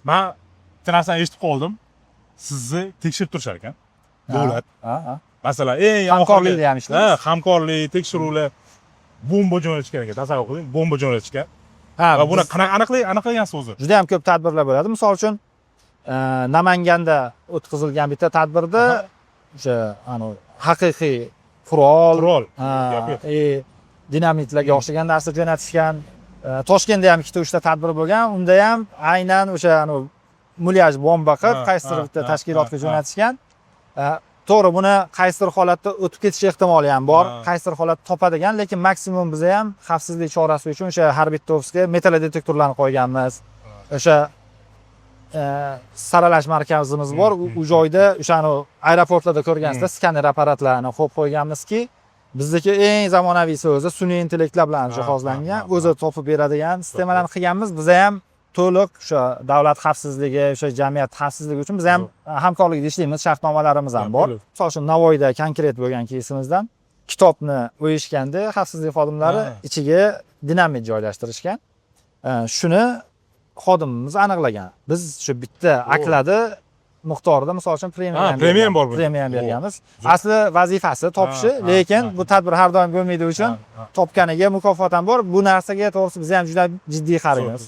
Men bitta narsani eshitib qoldim. Sizni tekshirib turishar ekan. Davlat. Masalan, eng hamkorlikda ham ishlaymiz. Hamkorlik, tekshiruvlar bomba jo'natishgan ekan. Tasavvur qiling, bomba jo'natishgan. Va buni qanaqa aniqlagansiz o'zi? Juda ham ko'p tadbirlar bo'ladi. Misol uchun, Namanganda o'tkazilgan bitta tadbirda o'sha haqiqiy qurol, dinamitlarga o'xshagan narsa jo'natishgan. Toshkentda ham 2-3 ta tadbir bo'lgan. Unda ham aynan o'sha mulyaj bomba qilib qaysidir bitta tashkilotga jo'natishgan. To'g'ri, buni qaysidir holatda o'tib ketish ehtimoli ham bor, qaysidir holatda topadigan, lekin maksimum biz ham xavfsizlik chorasi uchun o'sha har bitta ofisga metallodetektorlarni qo'yganmiz. O'sha saralash markazimiz bor. U joyda o'sha aeroportlarda ko'rgansizda skaner apparatlarini qo'yib qo'yganmizki, bizdagi eng zamonaviysi o'zi sun'iy intellektlar bilan jihozlangan, o'zi topib beradigan sistemalarni qilganmiz. Biz ham to'liq o'sha davlat xavfsizligi, o'sha jamiyat xavfsizligi uchun biz ham hamkorlikda ishlaymiz, shartnomalarimiz ham bor. Misol uchun Navoiyda konkret bo'lgan keysimizdan kitobni o'yishganda xavfsizlik xodimlari ichiga dinamit joylashtirishgan. Shuni xodimimiz aniqlagan. Biz shu bitta akladi miqdorida misol uchun premium bor. Premium berganmiz. Asli vazifasi topishi, lekin bu tadbir har doim bo'lmaydi uchun topganiga mukofot ham bor. Bu narsaga to'g'risi biz ham juda jiddiy qaraymiz.